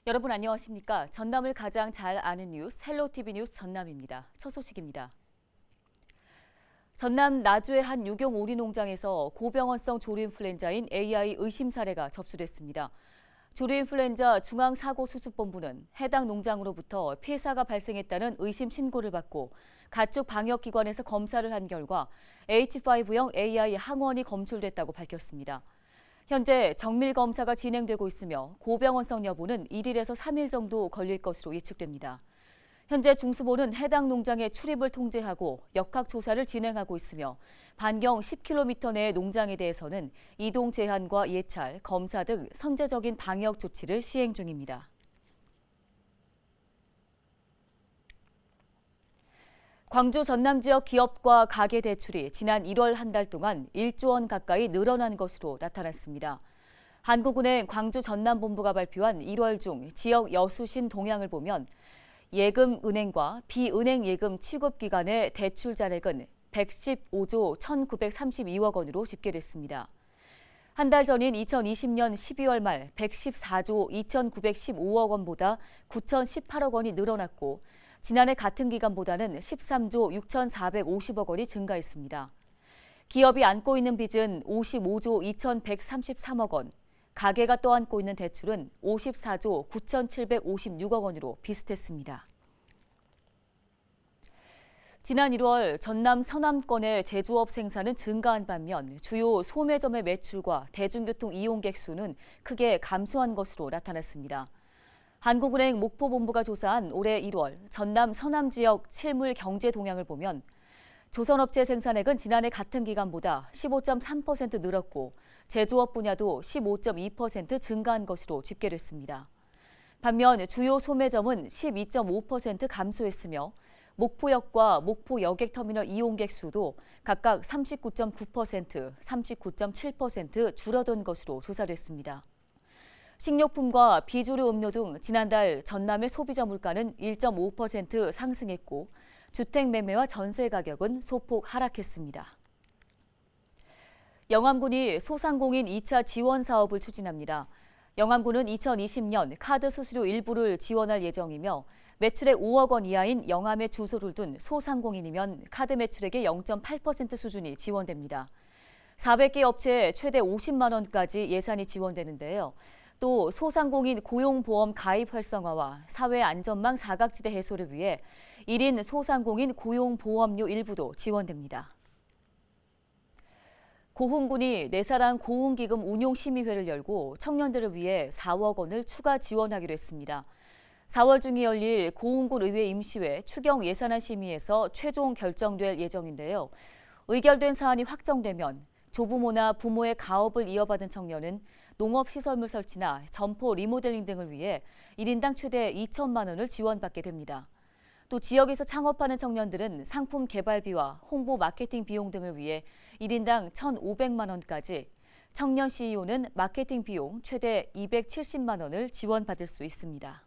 여러분 안녕하십니까? 전남을 가장 잘 아는 뉴스 헬로티비 뉴스 전남입니다. 첫 소식입니다. 전남 나주의 한 유경 오리 농장에서 고병원성 조류인플루엔자인 AI 의심 사례가 접수됐습니다. 조류인플루엔자 중앙사고수습본부는 해당 농장으로부터 폐사가 발생했다는 의심 신고를 받고 가축 방역기관에서 검사를 한 결과 H5형 AI 항원이 검출됐다고 밝혔습니다. 현재 정밀 검사가 진행되고 있으며 고병원성 여부는 1일에서 3일 정도 걸릴 것으로 예측됩니다. 현재 중수본은 해당 농장의 출입을 통제하고 역학 조사를 진행하고 있으며 반경 10km 내의 농장에 대해서는 이동 제한과 예찰, 검사 등 선제적인 방역 조치를 시행 중입니다. 광주 전남 지역 기업과 가계 대출이 지난 1월 한 달 동안 1조 원 가까이 늘어난 것으로 나타났습니다. 한국은행 광주 전남본부가 발표한 1월 중 지역 여수신 동향을 보면 예금은행과 비은행 예금 취급기관의 대출 잔액은 115조 1,932억 원으로 집계됐습니다. 한 달 전인 2020년 12월 말 114조 2,915억 원보다 9,018억 원이 늘어났고 지난해 같은 기간보다는 13조 6,450억 원이 증가했습니다. 기업이 안고 있는 빚은 55조 2,133억 원, 가계가 떠안고 있는 대출은 54조 9,756억 원으로 비슷했습니다. 지난 1월 전남 서남권의 제조업 생산은 증가한 반면 주요 소매점의 매출과 대중교통 이용객 수는 크게 감소한 것으로 나타났습니다. 한국은행 목포본부가 조사한 올해 1월 전남 서남 지역 실물 경제 동향을 보면 조선업체 생산액은 지난해 같은 기간보다 15.3% 늘었고 제조업 분야도 15.2% 증가한 것으로 집계됐습니다. 반면 주요 소매점은 12.5% 감소했으며 목포역과 목포 여객터미널 이용객 수도 각각 39.9%, 39.7% 줄어든 것으로 조사됐습니다. 식료품과 비주류 음료 등 지난달 전남의 소비자 물가는 1.5% 상승했고 주택 매매와 전세 가격은 소폭 하락했습니다. 영암군이 소상공인 2차 지원 사업을 추진합니다. 영암군은 2020년 카드 수수료 일부를 지원할 예정이며 매출액 5억 원 이하인 영암에 주소를 둔 소상공인이면 카드 매출액의 0.8% 수준이 지원됩니다. 400개 업체에 최대 50만 원까지 예산이 지원되는데요. 또 소상공인 고용보험 가입 활성화와 사회 안전망 사각지대 해소를 위해 1인 소상공인 고용보험료 일부도 지원됩니다. 고흥군이 내 사랑 고흥기금 운용심의회를 열고 청년들을 위해 4억 원을 추가 지원하기로 했습니다. 4월 중에 열릴 고흥군 의회 임시회 추경 예산안 심의에서 최종 결정될 예정인데요. 의결된 사안이 확정되면 조부모나 부모의 가업을 이어받은 청년은 농업시설물 설치나 점포 리모델링 등을 위해 1인당 최대 2천만 원을 지원받게 됩니다. 또 지역에서 창업하는 청년들은 상품 개발비와 홍보 마케팅 비용 등을 위해 1인당 1,500만 원까지, 청년 CEO는 마케팅 비용 최대 270만 원을 지원받을 수 있습니다.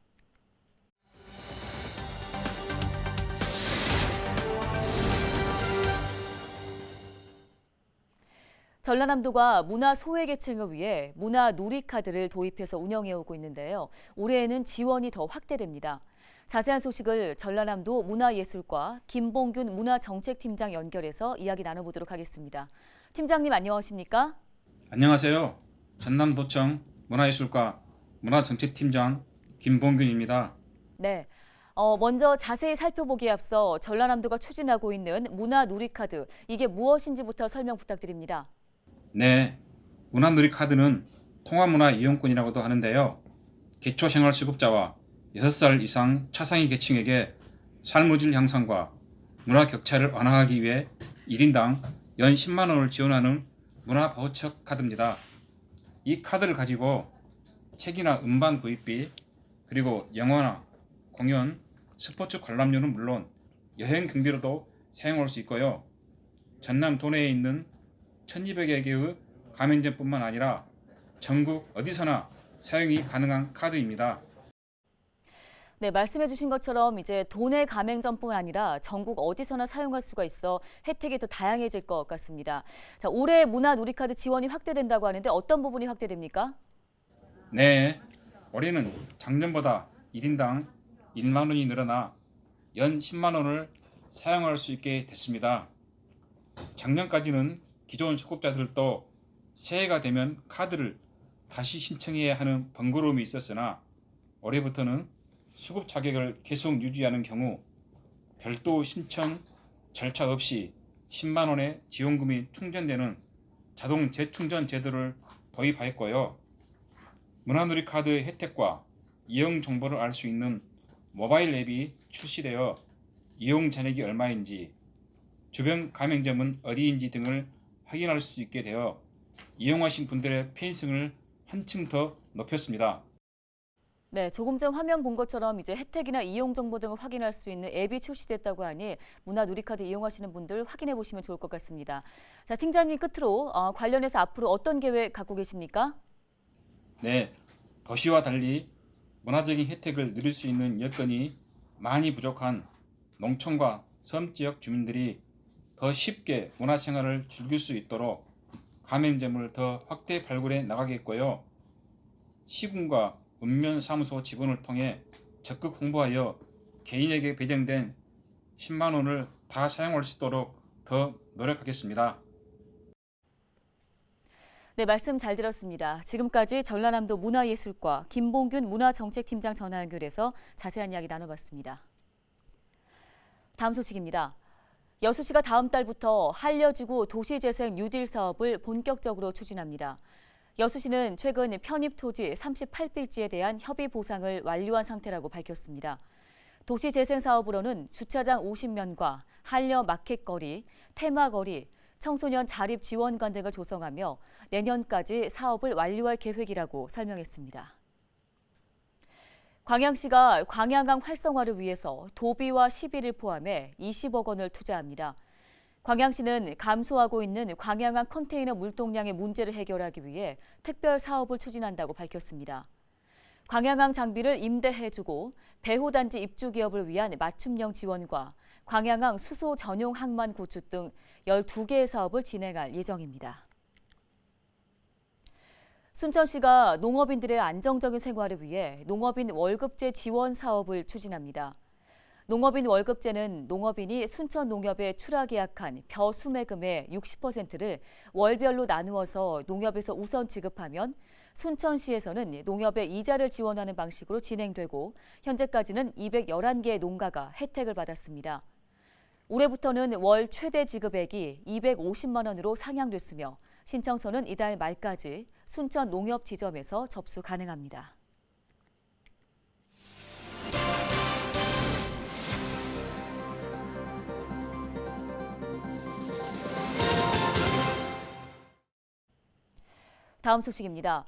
전라남도가 문화 소외계층을 위해 문화 누리카드를 도입해서 운영해오고 있는데요. 올해에는 지원이 더 확대됩니다. 자세한 소식을 전라남도 문화예술과 김봉균 문화정책팀장 연결해서 이야기 나눠보도록 하겠습니다. 팀장님 안녕하십니까? 안녕하세요. 전남도청 문화예술과 문화정책팀장 김봉균입니다. 네. 먼저 자세히 살펴보기에 앞서 전라남도가 추진하고 있는 문화 누리카드, 이게 무엇인지부터 설명 부탁드립니다. 네, 문화누리카드는 통합문화 이용권이라고도 하는데요. 기초생활수급자와 6살 이상 차상위 계층에게 삶의 질 향상과 문화 격차를 완화하기 위해 1인당 연 10만 원을 지원하는 문화 바우처 카드입니다. 이 카드를 가지고 책이나 음반 구입비, 그리고 영화나 공연, 스포츠 관람료는 물론 여행 경비로도 사용할 수 있고요. 전남 도내에 있는 1,200여 개의 가맹점뿐만 아니라 전국 어디서나 사용이 가능한 카드입니다. 네, 말씀해 주신 것처럼 이제 도내 가맹점뿐 아니라 전국 어디서나 사용할 수가 있어 혜택이 더 다양해질 것 같습니다. 자, 올해 문화 누리카드 지원이 확대된다고 하는데 어떤 부분이 확대됩니까? 네, 올해는 작년보다 1인당 1만 원이 늘어나 연 10만 원을 사용할 수 있게 됐습니다. 작년까지는 기존 수급자들도 새해가 되면 카드를 다시 신청해야 하는 번거로움이 있었으나 올해부터는 수급 자격을 계속 유지하는 경우 별도 신청 절차 없이 10만 원의 지원금이 충전되는 자동 재충전 제도를 도입하였고요. 문화누리카드의 혜택과 이용 정보를 알 수 있는 모바일 앱이 출시되어 이용 잔액이 얼마인지, 주변 가맹점은 어디인지 등을 확인할 수 있게 되어 이용하신 분들의 편의성을 한층 더 높였습니다. 네, 조금 전 화면 본 것처럼 이제 혜택이나 이용 정보 등을 확인할 수 있는 앱이 출시됐다고 하니 문화누리카드 이용하시는 분들 확인해 보시면 좋을 것 같습니다. 자, 팀장님 끝으로 관련해서 앞으로 어떤 계획 갖고 계십니까? 네, 도시와 달리 문화적인 혜택을 누릴 수 있는 여건이 많이 부족한 농촌과 섬 지역 주민들이 더 쉽게 문화생활을 즐길 수 있도록 가맹점을 더 확대 발굴해 나가겠고요. 시군과 읍면사무소 지분을 통해 적극 홍보하여 개인에게 배정된 10만 원을 다 사용할 수 있도록 더 노력하겠습니다. 네, 말씀 잘 들었습니다. 지금까지 전라남도 문화예술과 김봉균 문화정책팀장 전화 연결해서 자세한 이야기 나눠봤습니다. 다음 소식입니다. 여수시가 다음 달부터 한려지구 도시재생 뉴딜 사업을 본격적으로 추진합니다. 여수시는 최근 편입 토지 38필지에 대한 협의 보상을 완료한 상태라고 밝혔습니다. 도시재생 사업으로는 주차장 50면과 한려 마켓거리, 테마거리, 청소년 자립지원관 등을 조성하며 내년까지 사업을 완료할 계획이라고 설명했습니다. 광양시가 광양강 활성화를 위해서 도비와 시비를 포함해 20억 원을 투자합니다. 광양시는 감소하고 있는 광양강 컨테이너 물동량의 문제를 해결하기 위해 특별 사업을 추진한다고 밝혔습니다. 광양강 장비를 임대해주고 배호단지 입주 기업을 위한 맞춤형 지원과 광양강 수소 전용 항만 구축 등 12개의 사업을 진행할 예정입니다. 순천시가 농업인들의 안정적인 생활을 위해 농업인 월급제 지원 사업을 추진합니다. 농업인 월급제는 농업인이 순천농협에 출하계약한 벼수매금의 60%를 월별로 나누어서 농협에서 우선 지급하면 순천시에서는 농협에 이자를 지원하는 방식으로 진행되고 현재까지는 211개의 농가가 혜택을 받았습니다. 올해부터는 월 최대 지급액이 250만 원으로 상향됐으며 신청서는 이달 말까지 순천 농협 지점에서 접수 가능합니다. 다음 소식입니다.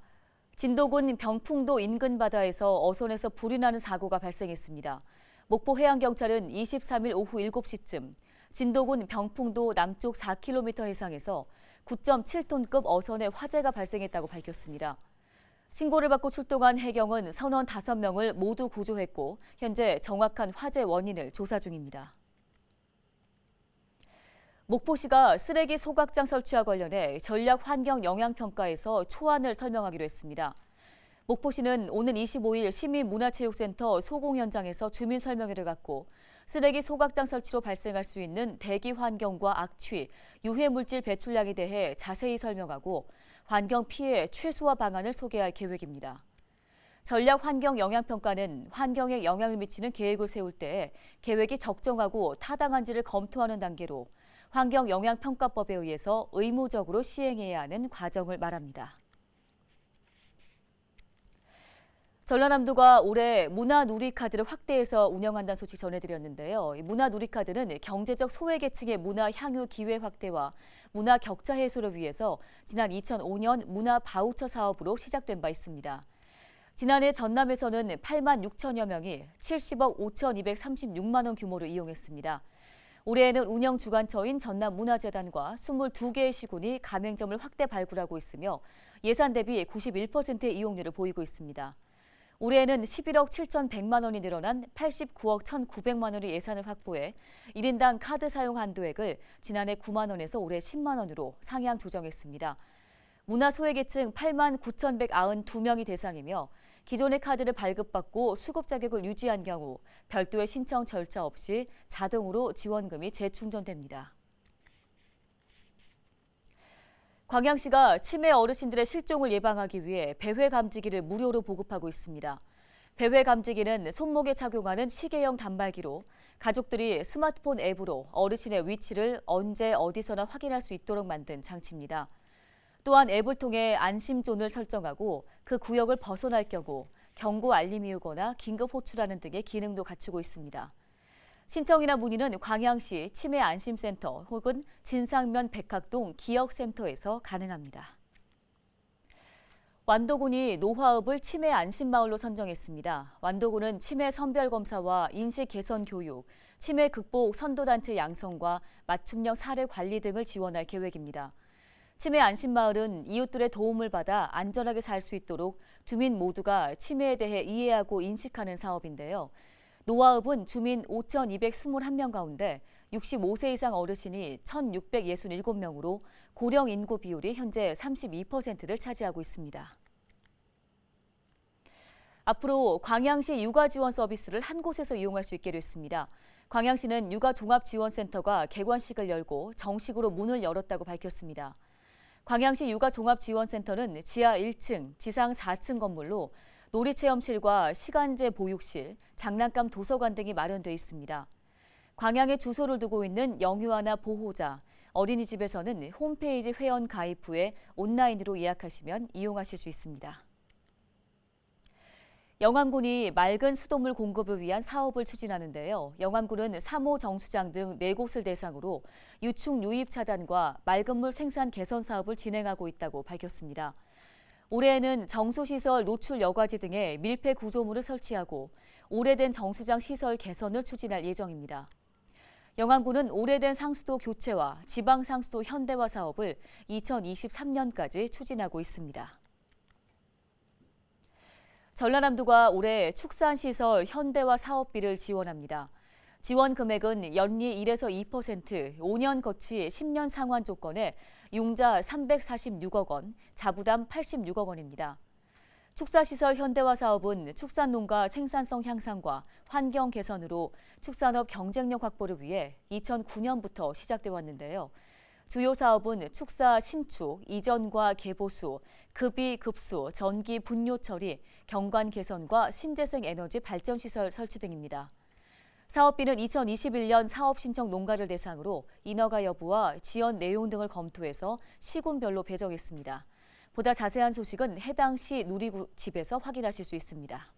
진도군 병풍도 인근 바다에서 어선에서 불이 나는 사고가 발생했습니다. 목포해양경찰은 23일 오후 7시쯤 진도군 병풍도 남쪽 4km 해상에서 9.7톤급 어선에 화재가 발생했다고 밝혔습니다. 신고를 받고 출동한 해경은 선원 5명을 모두 구조했고 현재 정확한 화재 원인을 조사 중입니다. 목포시가 쓰레기 소각장 설치와 관련해 전략 환경 영향평가에서 초안을 설명하기로 했습니다. 목포시는 오는 25일 시민문화체육센터 소공 현장에서 주민 설명회를 갖고 쓰레기 소각장 설치로 발생할 수 있는 대기 환경과 악취, 유해물질 배출량에 대해 자세히 설명하고 환경 피해 최소화 방안을 소개할 계획입니다. 전략 환경 영향평가는 환경에 영향을 미치는 계획을 세울 때 계획이 적정하고 타당한지를 검토하는 단계로 환경영향평가법에 의해서 의무적으로 시행해야 하는 과정을 말합니다. 전라남도가 올해 문화누리카드를 확대해서 운영한다는 소식 전해드렸는데요. 문화누리카드는 경제적 소외계층의 문화 향유 기회 확대와 문화 격차 해소를 위해서 지난 2005년 문화 바우처 사업으로 시작된 바 있습니다. 지난해 전남에서는 8만 6천여 명이 70억 5,236만 원 규모로 이용했습니다. 올해에는 운영 주관처인 전남문화재단과 22개의 시군이 가맹점을 확대 발굴하고 있으며 예산 대비 91%의 이용률을 보이고 있습니다. 올해에는 11억 7,100만 원이 늘어난 89억 1,900만 원의 예산을 확보해 1인당 카드 사용 한도액을 지난해 9만 원에서 올해 10만 원으로 상향 조정했습니다. 문화 소외계층 8만 9,192명이 대상이며 기존의 카드를 발급받고 수급 자격을 유지한 경우 별도의 신청 절차 없이 자동으로 지원금이 재충전됩니다. 광양시가 치매 어르신들의 실종을 예방하기 위해 배회 감지기를 무료로 보급하고 있습니다. 배회 감지기는 손목에 착용하는 시계형 단말기로 가족들이 스마트폰 앱으로 어르신의 위치를 언제 어디서나 확인할 수 있도록 만든 장치입니다. 또한 앱을 통해 안심존을 설정하고 그 구역을 벗어날 경우 경고 알림이 오거나 긴급 호출하는 등의 기능도 갖추고 있습니다. 신청이나 문의는 광양시 치매 안심센터 혹은 진상면 백학동 기억센터에서 가능합니다. 완도군이 노화읍을 치매 안심마을로 선정했습니다. 완도군은 치매 선별검사와 인식 개선 교육, 치매 극복 선도단체 양성과 맞춤형 사례 관리 등을 지원할 계획입니다. 치매 안심마을은 이웃들의 도움을 받아 안전하게 살 수 있도록 주민 모두가 치매에 대해 이해하고 인식하는 사업인데요. 노화읍은 주민 5,221명 가운데 65세 이상 어르신이 1,667명으로 고령 인구 비율이 현재 32%를 차지하고 있습니다. 앞으로 광양시 육아 지원 서비스를 한 곳에서 이용할 수 있게 됐습니다. 광양시는 육아 종합지원센터가 개관식을 열고 정식으로 문을 열었다고 밝혔습니다. 광양시 육아 종합지원센터는 지하 1층, 지상 4층 건물로 놀이체험실과 시간제 보육실, 장난감 도서관 등이 마련돼 있습니다. 광양에 주소를 두고 있는 영유아나 보호자, 어린이집에서는 홈페이지 회원 가입 후에 온라인으로 예약하시면 이용하실 수 있습니다. 영암군이 맑은 수돗물 공급을 위한 사업을 추진하는데요. 영암군은 3호 정수장 등 4곳을 대상으로 유충 유입 차단과 맑은물 생산 개선 사업을 진행하고 있다고 밝혔습니다. 올해에는 정수시설 노출 여과지 등의 밀폐 구조물을 설치하고 오래된 정수장 시설 개선을 추진할 예정입니다. 영암군은 오래된 상수도 교체와 지방 상수도 현대화 사업을 2023년까지 추진하고 있습니다. 전라남도가 올해 축산시설 현대화 사업비를 지원합니다. 지원 금액은 연리 1에서 2%, 5년 거치 10년 상환 조건에 융자 346억 원, 자부담 86억 원입니다. 축사시설 현대화 사업은 축산농가 생산성 향상과 환경 개선으로 축산업 경쟁력 확보를 위해 2009년부터 시작돼 왔는데요. 주요 사업은 축사 신축, 이전과 개보수, 급이 급수, 전기 분뇨 처리, 경관 개선과 신재생 에너지 발전 시설 설치 등입니다. 사업비는 2021년 사업 신청 농가를 대상으로 인허가 여부와 지원 내용 등을 검토해서 시군별로 배정했습니다. 보다 자세한 소식은 해당 시 누리집에서 확인하실 수 있습니다.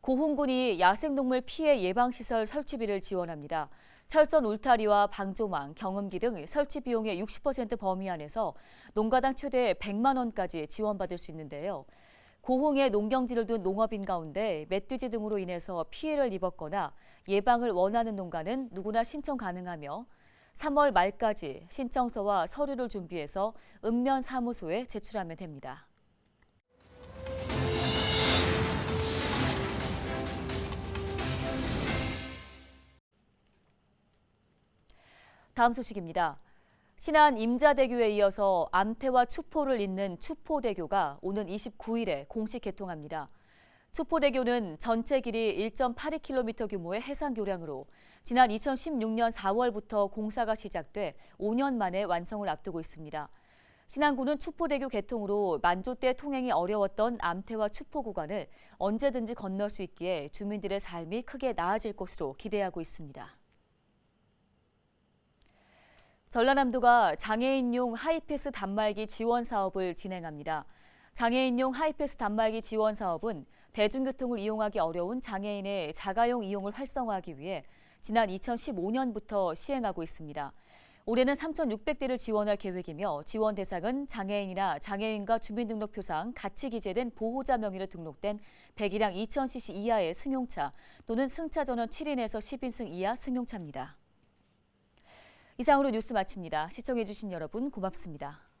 고흥군이 야생동물 피해 예방시설 설치비를 지원합니다. 철선 울타리와 방조망, 경운기 등 설치 비용의 60% 범위 안에서 농가당 최대 100만 원까지 지원받을 수 있는데요. 고흥에 농경지를 둔 농업인 가운데 멧돼지 등으로 인해서 피해를 입었거나 예방을 원하는 농가는 누구나 신청 가능하며 3월 말까지 신청서와 서류를 준비해서 읍면사무소에 제출하면 됩니다. 다음 소식입니다. 신안 임자대교에 이어서 암태와 추포를 잇는 추포대교가 오는 29일에 공식 개통합니다. 추포대교는 전체 길이 1.82km 규모의 해상교량으로 지난 2016년 4월부터 공사가 시작돼 5년 만에 완성을 앞두고 있습니다. 신안군은 추포대교 개통으로 만조 때 통행이 어려웠던 암태와 추포 구간을 언제든지 건널 수 있기에 주민들의 삶이 크게 나아질 것으로 기대하고 있습니다. 전라남도가 장애인용 하이패스 단말기 지원 사업을 진행합니다. 장애인용 하이패스 단말기 지원 사업은 대중교통을 이용하기 어려운 장애인의 자가용 이용을 활성화하기 위해 지난 2015년부터 시행하고 있습니다. 올해는 3,600대를 지원할 계획이며 지원 대상은 장애인이나 장애인과 주민등록표상 같이 기재된 보호자 명의로 등록된 배기량 2000cc 이하의 승용차 또는 승차 전원 7인에서 10인승 이하 승용차입니다. 이상으로 뉴스 마칩니다. 시청해주신 여러분 고맙습니다.